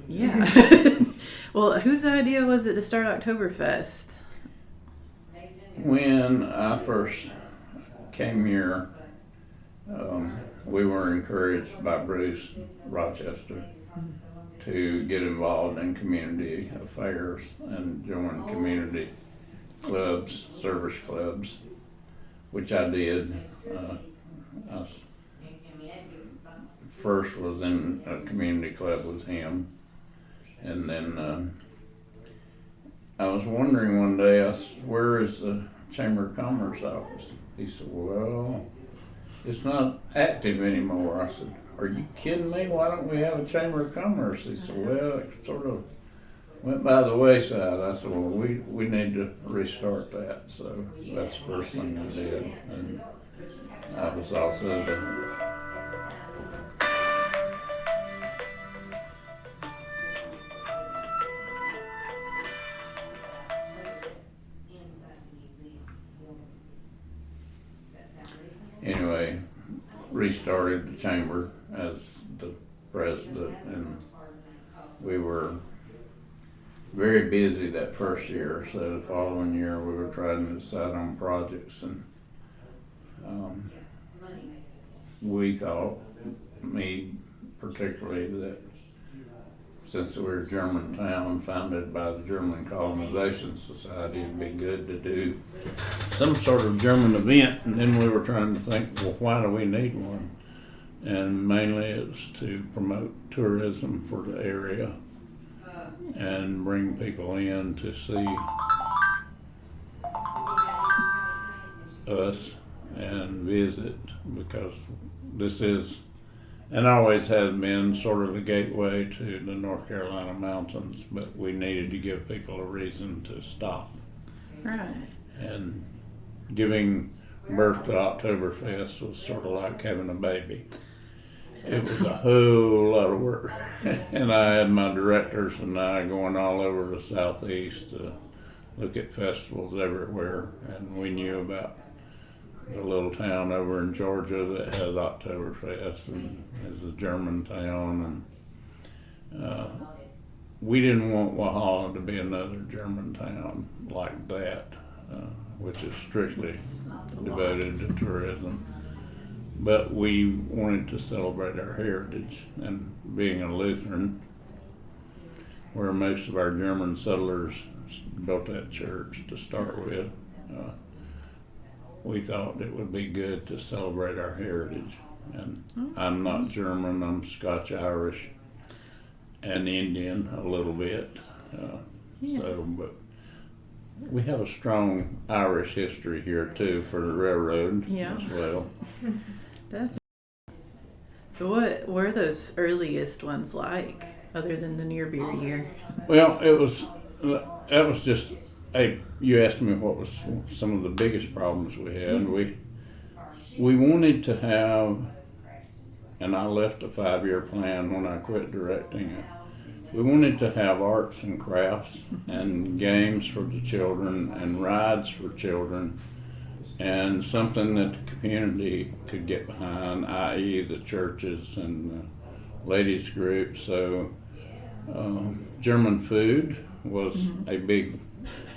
Yeah. Well, whose idea was it to start Oktoberfest? When I first came here, we were encouraged by Bruce Rochester to get involved in community affairs and join community clubs, service clubs, which I did. I first was in a community club with him, and then I was wondering one day, I said, where is the Chamber of Commerce office? He said, well, it's not active anymore. I said, are you kidding me? Why don't we have a Chamber of Commerce? He said, well, it sort of went by the wayside. I said, well, we need to restart that. So that's the first thing I did. And I was also the anyway, restarted the chamber as the president, and we were very busy that first year. So the following year we were trying to decide on projects, and we thought, me particularly, that since we're a German town founded by the German Colonization Society, it'd be good to do some sort of German event. And then we were trying to think, well, why do we need one? And mainly it's to promote tourism for the area and bring people in to see us and visit, because this is, and always has been, sort of the gateway to the North Carolina mountains, but we needed to give people a reason to stop. Right. And giving birth to Oktoberfest was sort of like having a baby. It was a whole lot of work. And I had my directors and I going all over the southeast to look at festivals everywhere, and we knew about the little town over in Georgia that has Oktoberfest and is a German town, and we didn't want Walhalla to be another German town like that, which is strictly devoted to tourism. But we wanted to celebrate our heritage, and being a Lutheran, where most of our German settlers built that church to start with, we thought it would be good to celebrate our heritage. And I'm not German, I'm Scotch-Irish and Indian a little bit. But we have a strong Irish history here too for the railroad as well. Definitely. So what were those earliest ones like, other than the near beer year? Well, that was just, you asked me what was some of the biggest problems we had. We wanted to have, and I left a 5-year plan when I quit directing it. We wanted to have arts and crafts and games for the children and rides for children, and something that the community could get behind, i.e. the churches and the ladies groups. So German food was a big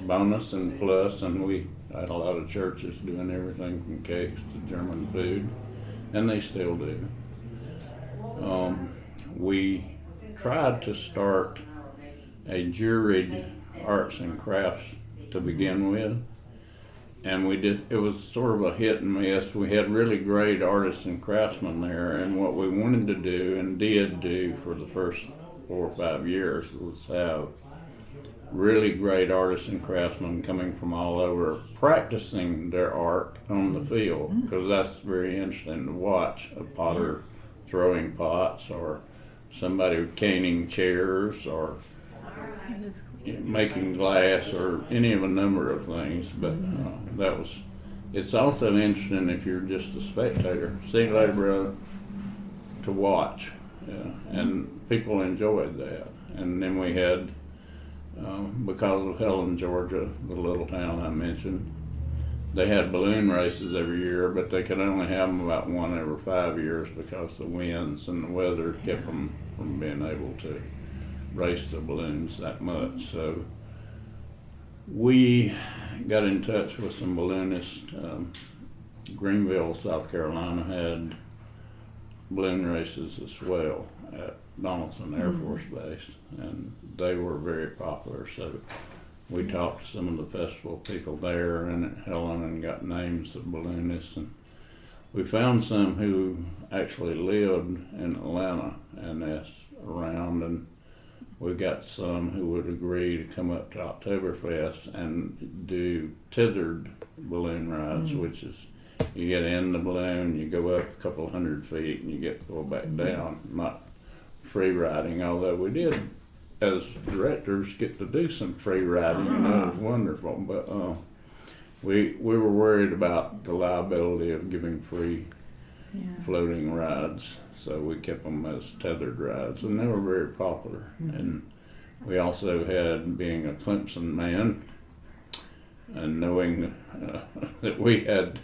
bonus and plus, and we had a lot of churches doing everything from cakes to German food, and they still do. We tried to start a juried arts and crafts to begin with, and it was sort of a hit and miss. We had really great artists and craftsmen there, and what we wanted to do and did do for the first 4 or 5 years was have really great artists and craftsmen coming from all over practicing their art on the field, because that's very interesting to watch. A potter throwing pots, or somebody caning chairs, or making glass, or any of a number of things. But it's also interesting if you're just a spectator. See you later, brother, to watch. And people enjoyed that. And then we had, because of Helen, Georgia, the little town I mentioned, they had balloon races every year, but they could only have them about 1 every 5 years because the winds and the weather kept them from being able to. race the balloons that much. So we got in touch with some balloonists. Greenville, South Carolina had balloon races as well at Donaldson Air Force Base, and they were very popular. So we talked to some of the festival people there and Helen and got names of balloonists, and we found some who actually lived in Atlanta and asked around, and we got some who would agree to come up to Oktoberfest and do tethered balloon rides, which is you get in the balloon, you go up a couple hundred feet, and you get to go back down. Not free riding, although we did, as directors, get to do some free riding, and it was wonderful. But we were worried about the liability of giving free floating rides, so we kept them as tethered rides, and they were very popular. And we also had, being a Clemson man, and knowing that we had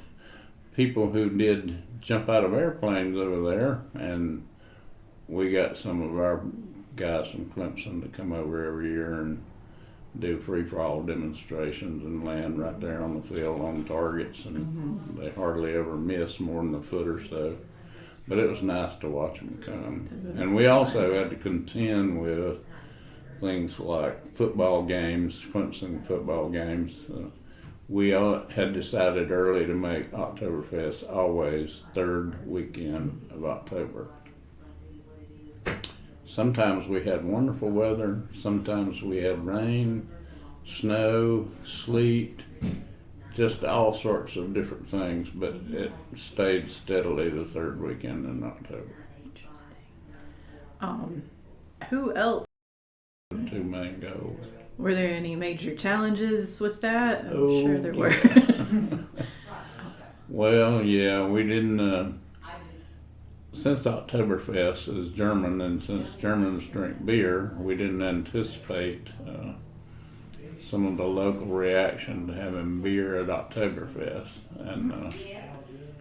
people who did jump out of airplanes over there, and we got some of our guys from Clemson to come over every year and do free-for-all demonstrations and land right there on the field on targets, and they hardly ever miss more than a foot or so. But it was nice to watch them come. And we also had to contend with things like football games, Clemson football games. We had decided early to make Oktoberfest always third weekend of October. Sometimes we had wonderful weather, sometimes we had rain, snow, sleet, just all sorts of different things, but it stayed steadily the third weekend in October. Who else? The two main goals. Were there any major challenges with that? I'm sure there were. Well, yeah, we didn't, since Oktoberfest is German, and since Germans drink beer, we didn't anticipate some of the local reaction to having beer at Oktoberfest. And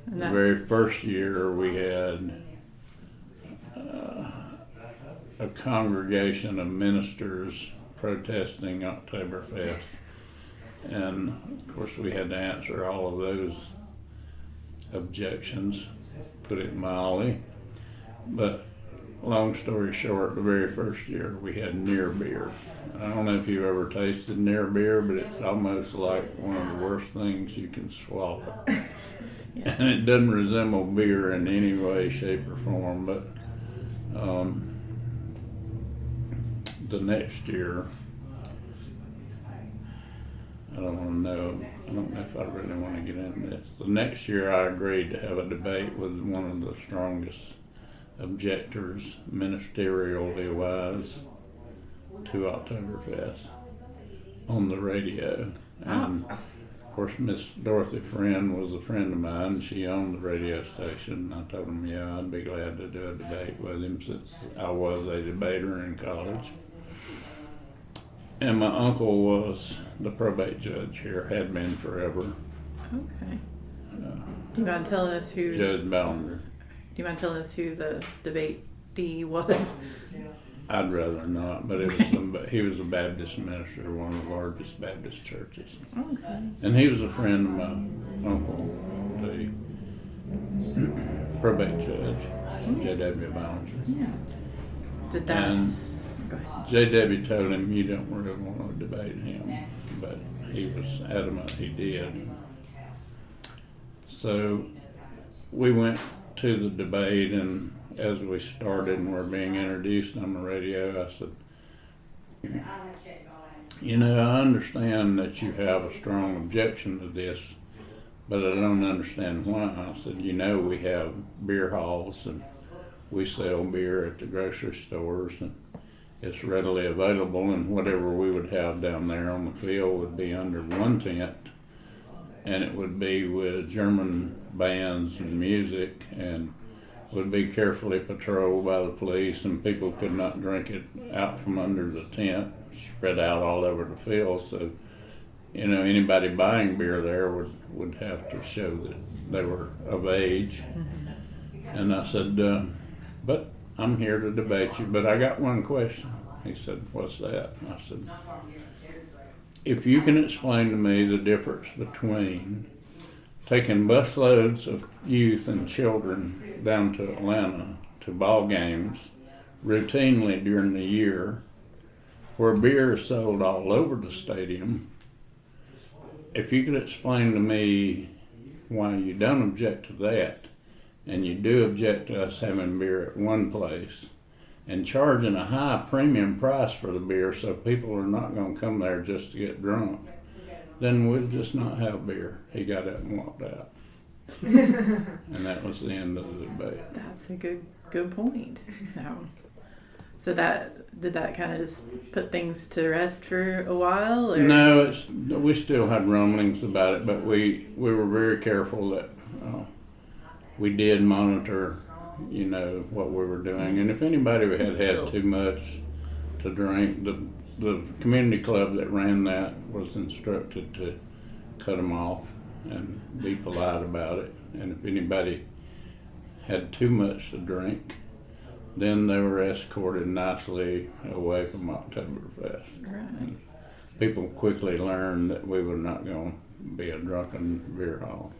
the very first year we had a congregation of ministers protesting Oktoberfest, and of course we had to answer all of those objections, put it mildly. But long story short, the very first year we had near beer. I don't know if you've ever tasted near beer, but it's almost like one of the worst things you can swallow. Yes. And it doesn't resemble beer in any way, shape, or form. But the next year, I don't know if I really want to get into this. The next year I agreed to have a debate with one of the strongest objectors, ministerially wise, to Oktoberfest on the radio. And of course Miss Dorothy Friend was a friend of mine. She owned the radio station. I told him, yeah, I'd be glad to do a debate with him since I was a debater in college. And my uncle was the probate judge here, had been forever. Okay. Do you mind telling us who? Judge Ballinger. Do you mind telling us who the debatee was? I'd rather not, but he was a Baptist minister, one of the largest Baptist churches. Okay. And he was a friend of my uncle, the probate judge, J.W. Ballinger. Yeah. Did that? And J.W. told him, you don't really want to debate him, but he was adamant he did. So we went to the debate, and as we started and were being introduced on the radio, I said, you know, I understand that you have a strong objection to this, but I don't understand why. I said, you know, we have beer halls and we sell beer at the grocery stores, and it's readily available, and whatever we would have down there on the field would be under one tent, and it would be with German bands and music, and would be carefully patrolled by the police, and people could not drink it out from under the tent, spread out all over the field. So, you know, anybody buying beer there would have to show that they were of age. And I said, but I'm here to debate you, but I got one question. He said, "What's that?" I said, "If you can explain to me the difference between taking busloads of youth and children down to Atlanta to ball games routinely during the year, where beer is sold all over the stadium, if you could explain to me why you don't object to that, and you do object to us having beer at one place, and charging a high premium price for the beer so people are not going to come there just to get drunk, then we'll just not have beer." He got up and walked out. And that was the end of the debate. That's a good point. So did that kind of just put things to rest for a while? Or? No, we still had rumblings about it, but we were very careful that we did monitor, what we were doing. And if anybody had too much to drink, the community club that ran that was instructed to cut them off and be polite about it. And if anybody had too much to drink, then they were escorted nicely away from Oktoberfest. Right. And people quickly learned that we were not going to be a drunken beer hall.